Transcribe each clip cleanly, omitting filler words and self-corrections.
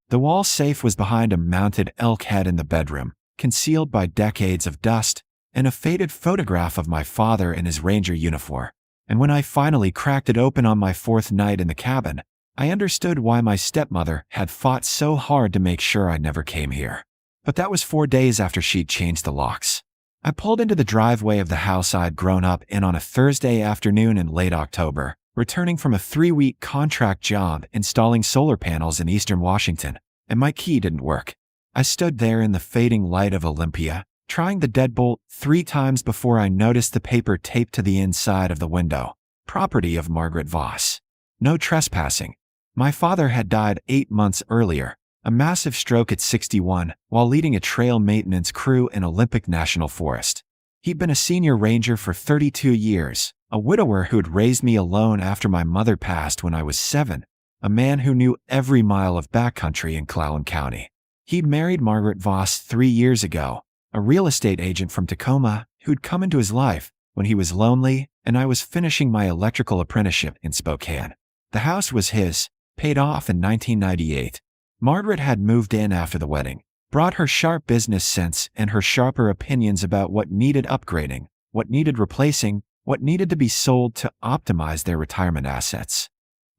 The wall safe was behind a mounted elk head in the bedroom, concealed by decades of dust, and a faded photograph of my father in his ranger uniform. And when I finally cracked it open on my fourth night in the cabin, I understood why my stepmother had fought so hard to make sure I never came here. But that was 4 days after she'd changed the locks. I pulled into the driveway of the house I'd grown up in on a Thursday afternoon in late October, returning from a 3-week contract job installing solar panels in eastern Washington, and my key didn't work. I stood there in the fading light of Olympia, trying the deadbolt 3 times before I noticed the paper taped to the inside of the window. Property of Margaret Voss. No trespassing. My father had died 8 months earlier, a massive stroke at 61, while leading a trail maintenance crew in Olympic National Forest. He'd been a senior ranger for 32 years, a widower who'd raised me alone after my mother passed when I was 7, a man who knew every mile of backcountry in Clallam County. He'd married Margaret Voss 3 years ago, a real estate agent from Tacoma who'd come into his life when he was lonely and I was finishing my electrical apprenticeship in Spokane. The house was his, paid off in 1998. Margaret had moved in after the wedding, brought her sharp business sense and her sharper opinions about what needed upgrading, what needed replacing, what needed to be sold to optimize their retirement assets.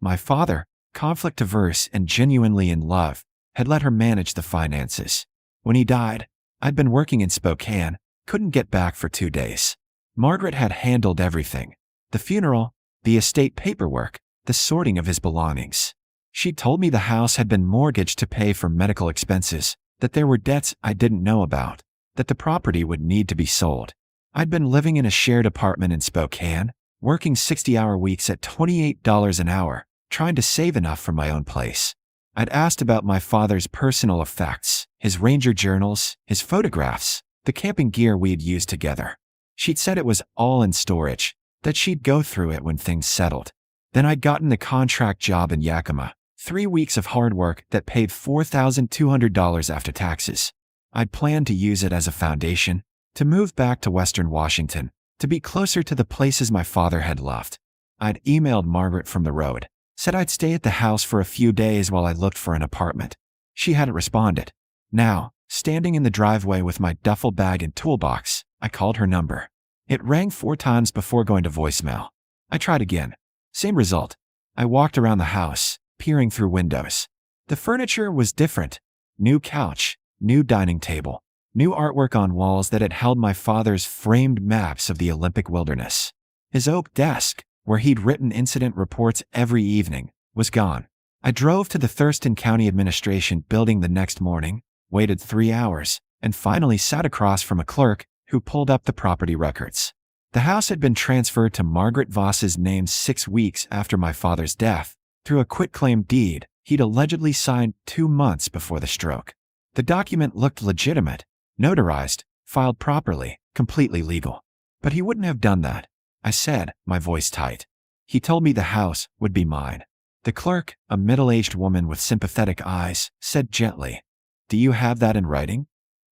My father, conflict-averse and genuinely in love, had let her manage the finances. When he died, I'd been working in Spokane, couldn't get back for 2 days. Margaret had handled everything: the funeral, the estate paperwork, the sorting of his belongings. She told me the house had been mortgaged to pay for medical expenses, that there were debts I didn't know about, that the property would need to be sold. I'd been living in a shared apartment in Spokane, working 60-hour weeks at $28 an hour, trying to save enough for my own place. I'd asked about my father's personal effects, his ranger journals, his photographs, the camping gear we'd used together. She'd said it was all in storage, that she'd go through it when things settled. Then I'd gotten the contract job in Yakima, 3 weeks of hard work that paid $4,200 after taxes. I'd planned to use it as a foundation, to move back to Western Washington, to be closer to the places my father had loved. I'd emailed Margaret from the road, said I'd stay at the house for a few days while I looked for an apartment. She hadn't responded. Now, standing in the driveway with my duffel bag and toolbox, I called her number. It rang 4 times before going to voicemail. I tried again. Same result. I walked around the house, peering through windows. The furniture was different. New couch, new dining table, new artwork on walls that had held my father's framed maps of the Olympic wilderness. His oak desk, where he'd written incident reports every evening, was gone. I drove to the Thurston County Administration building the next morning, waited 3 hours, and finally sat across from a clerk who pulled up the property records. The house had been transferred to Margaret Voss's name 6 weeks after my father's death, through a quitclaim deed he'd allegedly signed 2 months before the stroke. The document looked legitimate, notarized, filed properly, completely legal. But he wouldn't have done that, I said, my voice tight. He told me the house would be mine. The clerk, a middle-aged woman with sympathetic eyes, said gently, "Do you have that in writing?"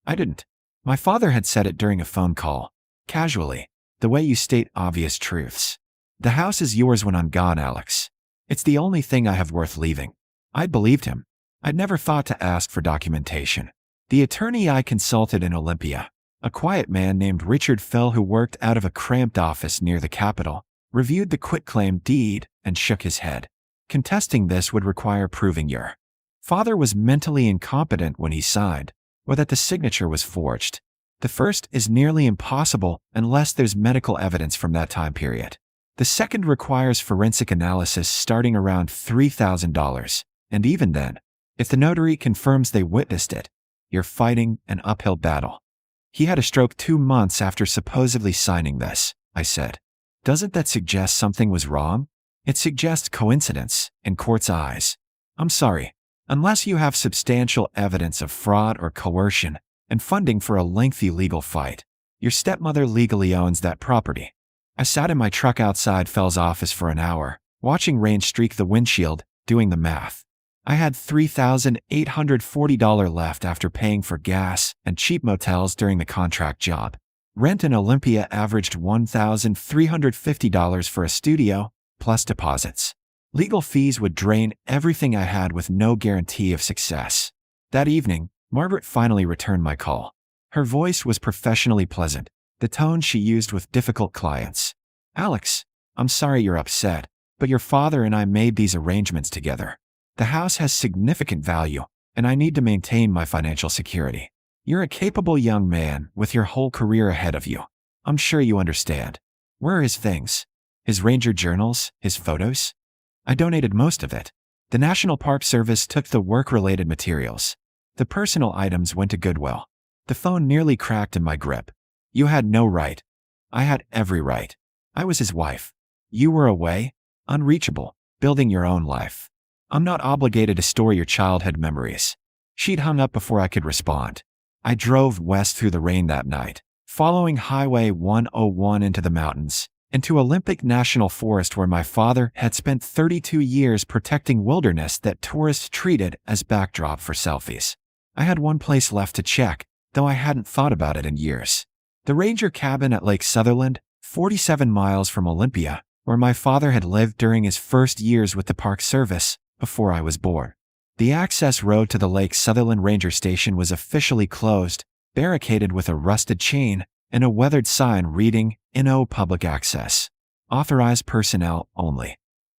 I didn't. My father had said it during a phone call, casually, the way you state obvious truths. "The house is yours when I'm gone, Alex. It's the only thing I have worth leaving." I believed him. I'd never thought to ask for documentation. The attorney I consulted in Olympia, a quiet man named Richard Fell who worked out of a cramped office near the Capitol, reviewed the quitclaim deed and shook his head. Contesting this would require proving your father was mentally incompetent when he signed, or that the signature was forged. The first is nearly impossible unless there's medical evidence from that time period. The second requires forensic analysis starting around $3,000, and even then, if the notary confirms they witnessed it, you're fighting an uphill battle. He had a stroke 2 months after supposedly signing this, I said. Doesn't that suggest something was wrong? It suggests coincidence in court's eyes. I'm sorry, unless you have substantial evidence of fraud or coercion and funding for a lengthy legal fight, your stepmother legally owns that property. I sat in my truck outside Fell's office for an hour, watching rain streak the windshield, doing the math. I had $3,840 left after paying for gas and cheap motels during the contract job. Rent in Olympia averaged $1,350 for a studio, plus deposits. Legal fees would drain everything I had with no guarantee of success. That evening, Margaret finally returned my call. Her voice was professionally pleasant, the tone she used with difficult clients. "Alex, I'm sorry you're upset, but your father and I made these arrangements together. The house has significant value, and I need to maintain my financial security. You're a capable young man with your whole career ahead of you. I'm sure you understand. Where are his things? His ranger journals? His photos?" I donated most of it. The National Park Service took the work-related materials. The personal items went to Goodwill. The phone nearly cracked in my grip. "You had no right." "I had every right. I was his wife. You were away, unreachable, building your own life. I'm not obligated to store your childhood memories." She'd hung up before I could respond. I drove west through the rain that night, following Highway 101 into the mountains, into Olympic National Forest where my father had spent 32 years protecting wilderness that tourists treated as backdrop for selfies. I had one place left to check, though I hadn't thought about it in years. The ranger cabin at Lake Sutherland, 47 miles from Olympia, where my father had lived during his first years with the Park Service, before I was born. The access road to the Lake Sutherland Ranger Station was officially closed, barricaded with a rusted chain and a weathered sign reading, "No public access. Authorized personnel only."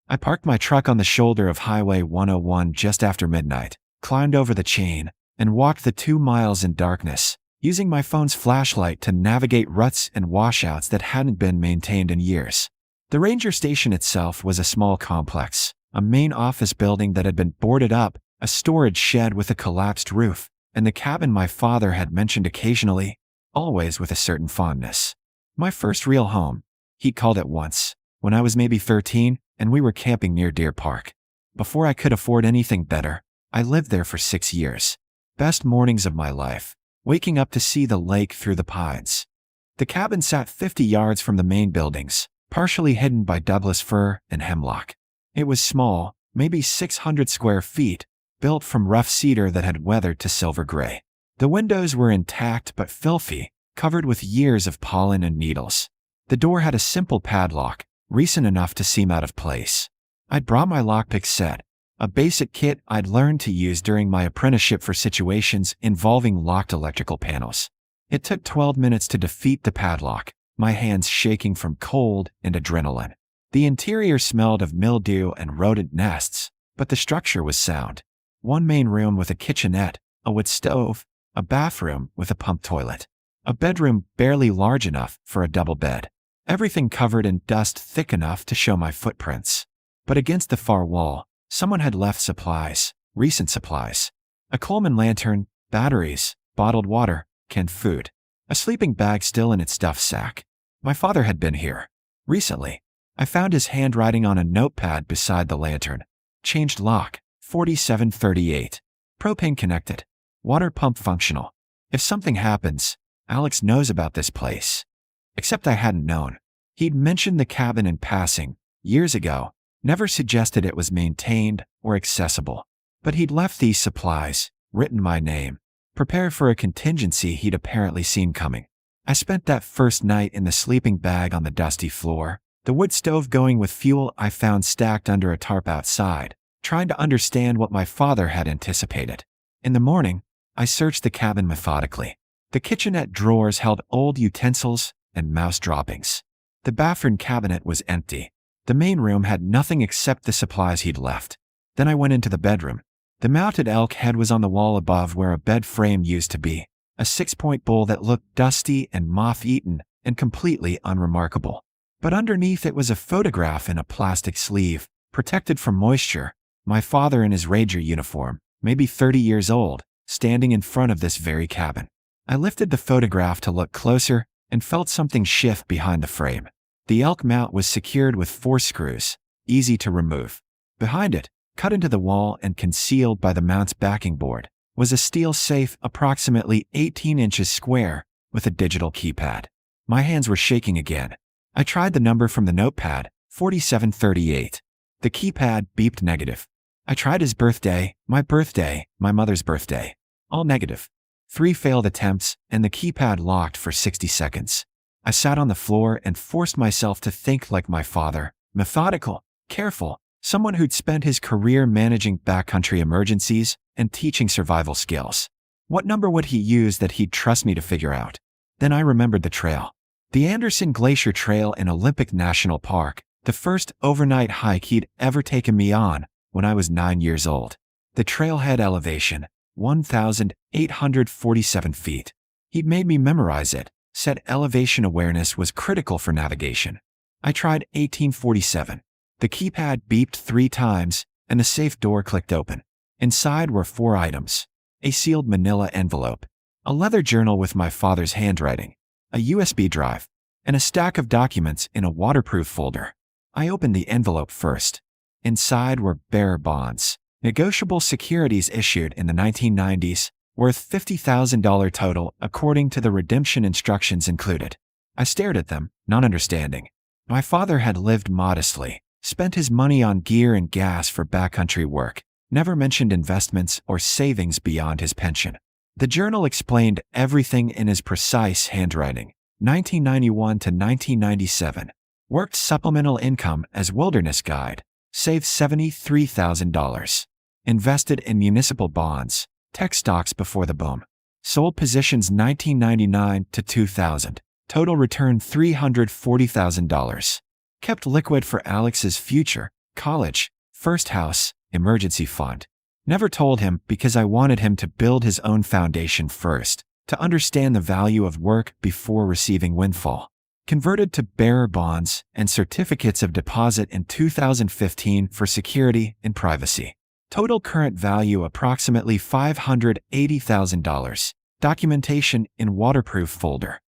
I parked my truck on the shoulder of Highway 101 just after midnight, climbed over the chain, and walked the 2 miles in darkness, using my phone's flashlight to navigate ruts and washouts that hadn't been maintained in years. The ranger station itself was a small complex, a main office building that had been boarded up, a storage shed with a collapsed roof, and the cabin my father had mentioned occasionally, always with a certain fondness. "My first real home," he called it once, when I was maybe 13 and we were camping near Deer Park. Before I could afford anything better, I lived there for 6 years. Best mornings of my life, waking up to see the lake through the pines. The cabin sat 50 yards from the main buildings, partially hidden by Douglas fir and hemlock. It was small, maybe 600 square feet, built from rough cedar that had weathered to silver gray. The windows were intact but filthy, covered with years of pollen and needles. The door had a simple padlock, recent enough to seem out of place. I'd brought my lockpick set, a basic kit I'd learned to use during my apprenticeship for situations involving locked electrical panels. It took 12 minutes to defeat the padlock, my hands shaking from cold and adrenaline. The interior smelled of mildew and rodent nests, but the structure was sound. One main room with a kitchenette, a wood stove, a bathroom with a pump toilet, a bedroom barely large enough for a double bed. Everything covered in dust thick enough to show my footprints. But against the far wall, someone had left supplies, recent supplies. A Coleman lantern, batteries, bottled water, canned food. A sleeping bag still in its stuff sack. My father had been here. Recently. I found his handwriting on a notepad beside the lantern. Changed lock, 4738. Propane connected. Water pump functional. If something happens, Alex knows about this place. Except I hadn't known. He'd mentioned the cabin in passing, years ago, never suggested it was maintained or accessible. But he'd left these supplies, written my name, prepared for a contingency he'd apparently seen coming. I spent that first night in the sleeping bag on the dusty floor, the wood stove going with fuel I found stacked under a tarp outside, trying to understand what my father had anticipated. In the morning, I searched the cabin methodically. The kitchenette drawers held old utensils and mouse droppings. The bathroom cabinet was empty. The main room had nothing except the supplies he'd left. Then I went into the bedroom. The mounted elk head was on the wall above where a bed frame used to be, a 6-point bowl that looked dusty and moth-eaten and completely unremarkable. But underneath it was a photograph in a plastic sleeve, protected from moisture, my father in his ranger uniform, maybe 30 years old, standing in front of this very cabin. I lifted the photograph to look closer and felt something shift behind the frame. The elk mount was secured with 4 screws, easy to remove. Behind it, cut into the wall and concealed by the mount's backing board, was a steel safe approximately 18 inches square with a digital keypad. My hands were shaking again. I tried the number from the notepad, 4738. The keypad beeped negative. I tried his birthday, my mother's birthday. All negative. 3 failed attempts, and the keypad locked for 60 seconds. I sat on the floor and forced myself to think like my father, methodical, careful, Someone who'd spent his career managing backcountry emergencies and teaching survival skills. What number would he use that he'd trust me to figure out? Then I remembered the trail. The Anderson Glacier Trail in Olympic National Park, the first overnight hike he'd ever taken me on when I was 9 years old. The trailhead elevation, 1,847 feet. He'd made me memorize it, said elevation awareness was critical for navigation. I tried 1847. The keypad beeped 3 times, and the safe door clicked open. Inside were 4 items: a sealed manila envelope, a leather journal with my father's handwriting, a USB drive, and a stack of documents in a waterproof folder. I opened the envelope first. Inside were bearer bonds, negotiable securities issued in the 1990s, worth $50,000 total according to the redemption instructions included. I stared at them, not understanding. My father had lived modestly, spent his money on gear and gas for backcountry work, never mentioned investments or savings beyond his pension. The journal explained everything in his precise handwriting. 1991 to 1997. Worked supplemental income as wilderness guide. Saved $73,000. Invested in municipal bonds, tech stocks before the boom. Sold positions 1999 to 2000. Total return $340,000. Kept liquid for Alex's future, college, first house, emergency fund. Never told him because I wanted him to build his own foundation first, to understand the value of work before receiving windfall. Converted to bearer bonds and certificates of deposit in 2015 for security and privacy. Total current value approximately $580,000. Documentation in waterproof folder.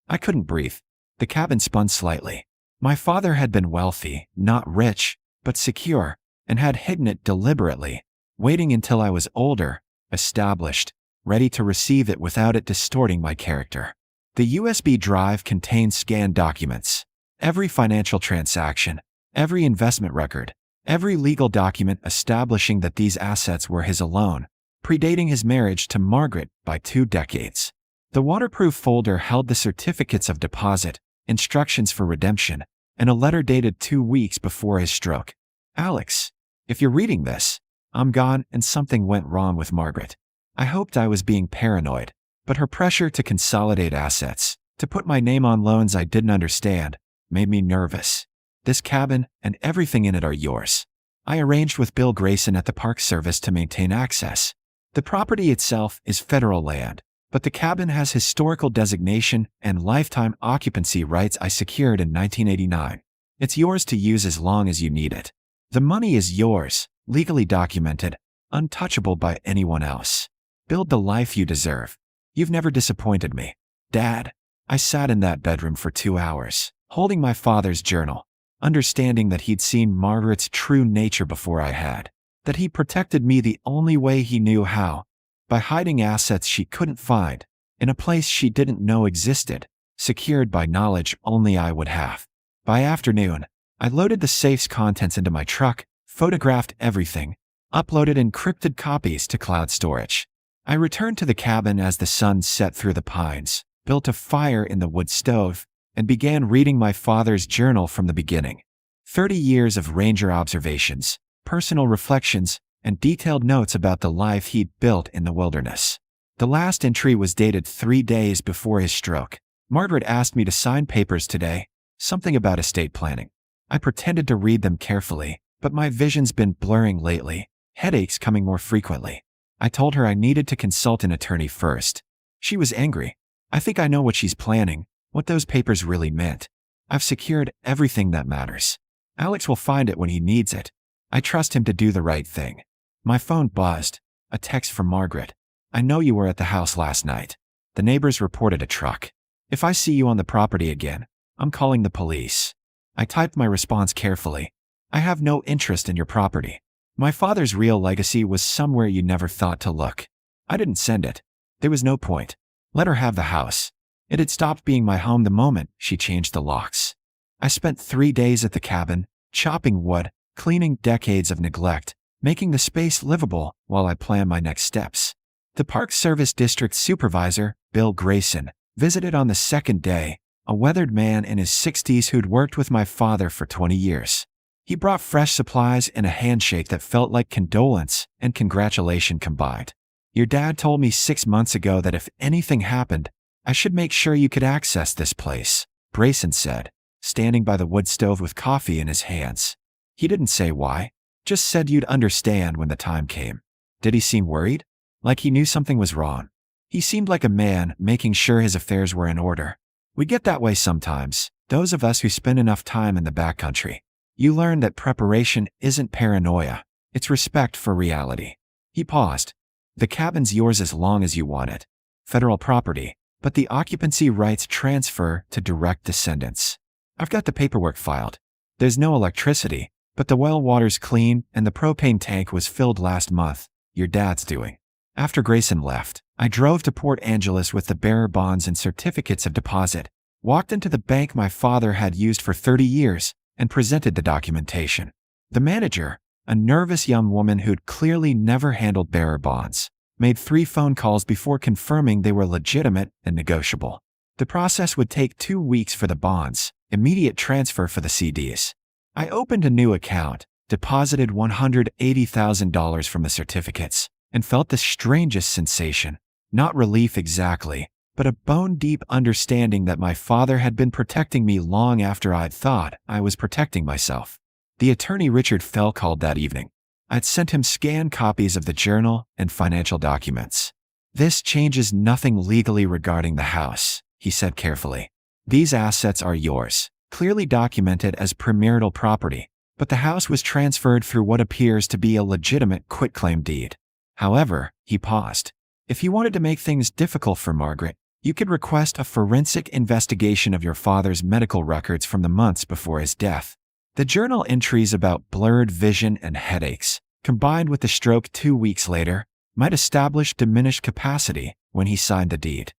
I couldn't breathe. The cabin spun slightly. My father had been wealthy, not rich, but secure, and had hidden it deliberately, waiting until I was older, established, ready to receive it without it distorting my character. The USB drive contained scanned documents. Every financial transaction, every investment record, every legal document establishing that these assets were his alone, predating his marriage to Margaret by 2 decades. The waterproof folder held the certificates of deposit, instructions for redemption, and a letter dated 2 weeks before his stroke. Alex, if you're reading this, I'm gone and something went wrong with Margaret. I hoped I was being paranoid, but her pressure to consolidate assets, to put my name on loans I didn't understand, made me nervous. This cabin and everything in it are yours. I arranged with Bill Grayson at the Park Service to maintain access. The property itself is federal land, but the cabin has historical designation and lifetime occupancy rights I secured in 1989. It's yours to use as long as you need it. The money is yours, legally documented, untouchable by anyone else. Build the life you deserve. You've never disappointed me. Dad, I sat in that bedroom for 2 hours, holding my father's journal, understanding that he'd seen Margaret's true nature before I had, that he protected me the only way he knew how, by hiding assets she couldn't find, in a place she didn't know existed, secured by knowledge only I would have. By afternoon, I loaded the safe's contents into my truck, photographed everything, uploaded encrypted copies to cloud storage. I returned to the cabin as the sun set through the pines, built a fire in the wood stove, and began reading my father's journal from the beginning. 30 years of ranger observations, personal reflections, and detailed notes about the life he'd built in the wilderness. The last entry was dated 3 days before his stroke. Margaret asked me to sign papers today, something about estate planning. I pretended to read them carefully, but my vision's been blurring lately, headaches coming more frequently. I told her I needed to consult an attorney first. She was angry. I think I know what she's planning, what those papers really meant. I've secured everything that matters. Alex will find it when he needs it. I trust him to do the right thing. My phone buzzed. A text from Margaret. I know you were at the house last night. The neighbors reported a truck. If I see you on the property again, I'm calling the police. I typed my response carefully. I have no interest in your property. My father's real legacy was somewhere you never thought to look. I didn't send it. There was no point. Let her have the house. It had stopped being my home the moment she changed the locks. I spent 3 days at the cabin, chopping wood, cleaning decades of neglect, making the space livable while I planned my next steps. The Park Service District Supervisor, Bill Grayson, visited on the second day, a weathered man in his 60s who'd worked with my father for 20 years. He brought fresh supplies and a handshake that felt like condolence and congratulation combined. Your dad told me 6 months ago that if anything happened, I should make sure you could access this place, Grayson said, standing by the wood stove with coffee in his hands. He didn't say why, just said you'd understand when the time came. Did he seem worried? Like he knew something was wrong? He seemed like a man making sure his affairs were in order. We get that way sometimes, those of us who spend enough time in the backcountry. You learn that preparation isn't paranoia, it's respect for reality. He paused. The cabin's yours as long as you want it. Federal property, but the occupancy rights transfer to direct descendants. I've got the paperwork filed. There's no electricity, but the well water's clean and the propane tank was filled last month. Your dad's doing. After Grayson left, I drove to Port Angeles with the bearer bonds and certificates of deposit, walked into the bank my father had used for 30 years, and presented the documentation. The manager, a nervous young woman who'd clearly never handled bearer bonds, made 3 phone calls before confirming they were legitimate and negotiable. The process would take 2 weeks for the bonds, immediate transfer for the CDs. I opened a new account, deposited $180,000 from the certificates, and felt the strangest sensation. Not relief exactly, but a bone-deep understanding that my father had been protecting me long after I'd thought I was protecting myself. The attorney Richard Fell called that evening. I'd sent him scanned copies of the journal and financial documents. This changes nothing legally regarding the house, he said carefully. These assets are yours, clearly documented as premarital property, but the house was transferred through what appears to be a legitimate quitclaim deed. However, he paused. If you wanted to make things difficult for Margaret, you could request a forensic investigation of your father's medical records from the months before his death. The journal entries about blurred vision and headaches, combined with the stroke 2 weeks later, might establish diminished capacity when he signed the deed.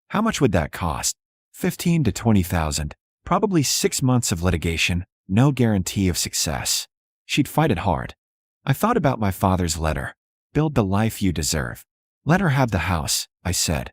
How much would that cost? $15,000 to $20,000, probably 6 months of litigation, no guarantee of success. She'd fight it hard. I thought about my father's letter. Build the life you deserve. Let her have the house, I said.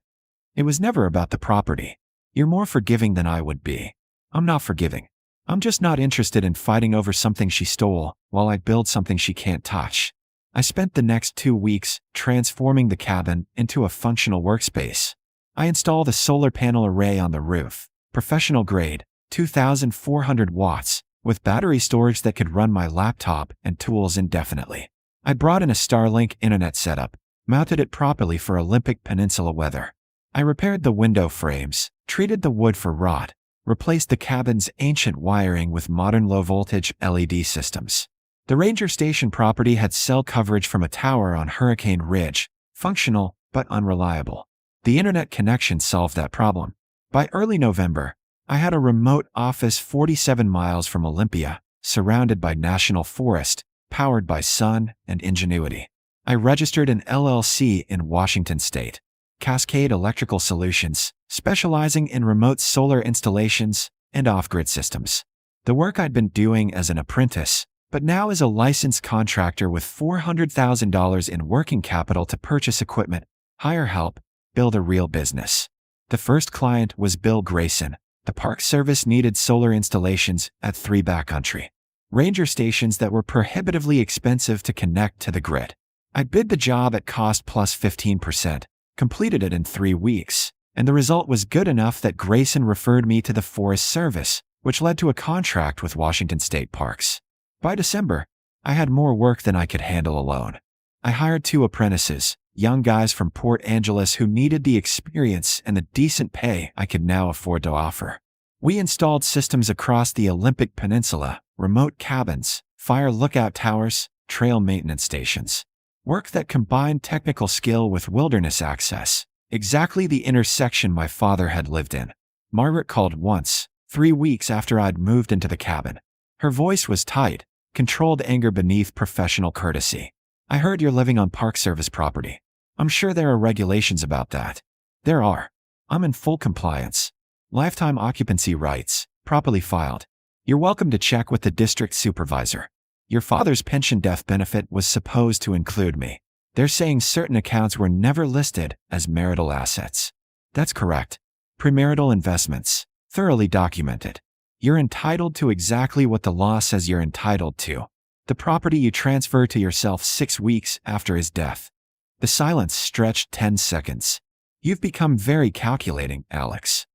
It was never about the property. You're more forgiving than I would be. I'm not forgiving. I'm just not interested in fighting over something she stole while I build something she can't touch. I spent the next 2 weeks transforming the cabin into a functional workspace. I installed a solar panel array on the roof, professional grade, 2,400 watts, with battery storage that could run my laptop and tools indefinitely. I brought in a Starlink internet setup, mounted it properly for Olympic Peninsula weather. I repaired the window frames, treated the wood for rot, replaced the cabin's ancient wiring with modern low-voltage LED systems. The ranger station property had cell coverage from a tower on Hurricane Ridge, functional but unreliable. The internet connection solved that problem. By early November, I had a remote office 47 miles from Olympia, surrounded by national forest, powered by sun and ingenuity. I registered an LLC in Washington State, Cascade Electrical Solutions, specializing in remote solar installations and off-grid systems. The work I'd been doing as an apprentice, but now as a licensed contractor with $400,000 in working capital to purchase equipment, hire help, build a real business. The first client was Bill Grayson. The Park Service needed solar installations at 3 backcountry ranger stations that were prohibitively expensive to connect to the grid. I bid the job at cost plus 15%, completed it in 3 weeks, and the result was good enough that Grayson referred me to the Forest Service, which led to a contract with Washington State Parks. By December, I had more work than I could handle alone. I hired 2 apprentices, young guys from Port Angeles who needed the experience and the decent pay I could now afford to offer. We installed systems across the Olympic Peninsula, remote cabins, fire lookout towers, trail maintenance stations. Work that combined technical skill with wilderness access, exactly the intersection my father had lived in. Margaret called once, 3 weeks after I'd moved into the cabin. Her voice was tight, controlled anger beneath professional courtesy. I heard you're living on Park Service property. I'm sure there are regulations about that. There are. I'm in full compliance. Lifetime occupancy rights, properly filed. You're welcome to check with the district supervisor. Your father's pension death benefit was supposed to include me. They're saying certain accounts were never listed as marital assets. That's correct. Premarital investments, thoroughly documented. You're entitled to exactly what the law says you're entitled to. The property you transfer to yourself 6 weeks after his death. The silence stretched 10 seconds. You've become very calculating, Alex.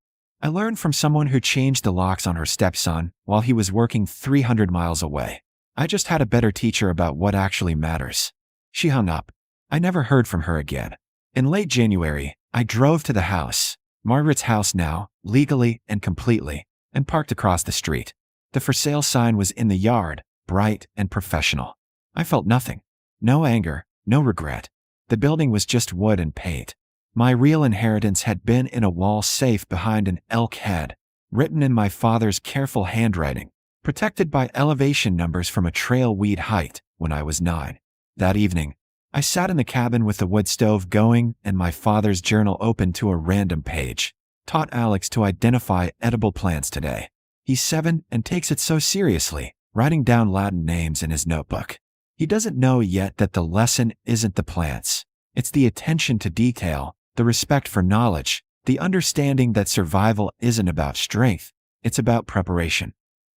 I learned from someone who changed the locks on her stepson while he was working 300 miles away. I just had a better teacher about what actually matters. She hung up. I never heard from her again. In late January, I drove to the house, Margaret's house now, legally and completely, and parked across the street. The for sale sign was in the yard, bright and professional. I felt nothing. No anger, no regret. The building was just wood and paint. My real inheritance had been in a wall safe behind an elk head, written in my father's careful handwriting, protected by elevation numbers from a trail weed height when I was 9. That evening, I sat in the cabin with the wood stove going and my father's journal open to a random page. Taught Alex to identify edible plants today. He's 7 and takes it so seriously, writing down Latin names in his notebook. He doesn't know yet that the lesson isn't the plants. It's the attention to detail, the respect for knowledge, the understanding that survival isn't about strength, it's about preparation.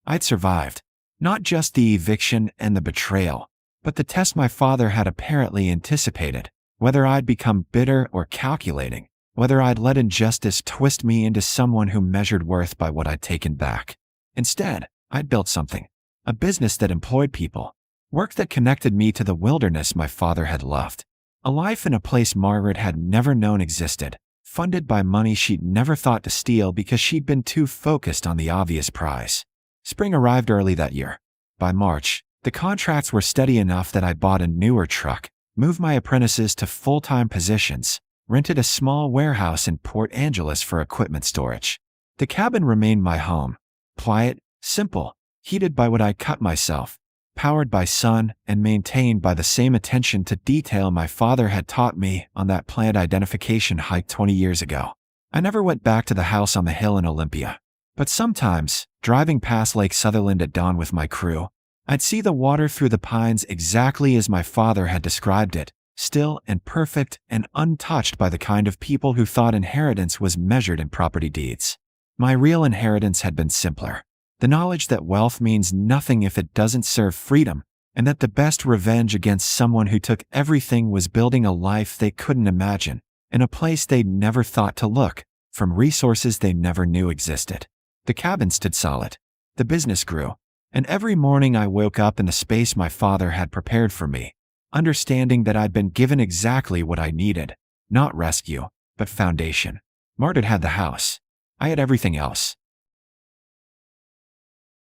I'd survived. Not just the eviction and the betrayal, but the test my father had apparently anticipated, whether I'd become bitter or calculating, whether I'd let injustice twist me into someone who measured worth by what I'd taken back. Instead, I'd built something, a business that employed people, work that connected me to the wilderness my father had loved, a life in a place Margaret had never known existed, funded by money she'd never thought to steal because she'd been too focused on the obvious prize. Spring arrived early that year. By March, the contracts were steady enough that I bought a newer truck, moved my apprentices to full-time positions, rented a small warehouse in Port Angeles for equipment storage. The cabin remained my home, quiet, simple, heated by what I cut myself, powered by sun, and maintained by the same attention to detail my father had taught me on that plant identification hike 20 years ago. I never went back to the house on the hill in Olympia, but sometimes, driving past Lake Sutherland at dawn with my crew, I'd see the water through the pines exactly as my father had described it, still and perfect and untouched by the kind of people who thought inheritance was measured in property deeds. My real inheritance had been simpler. The knowledge that wealth means nothing if it doesn't serve freedom, and that the best revenge against someone who took everything was building a life they couldn't imagine, in a place they'd never thought to look, from resources they never knew existed. The cabin stood solid. The business grew. And every morning I woke up in the space my father had prepared for me, understanding that I'd been given exactly what I needed, not rescue, but foundation. Margaret had the house. I had everything else.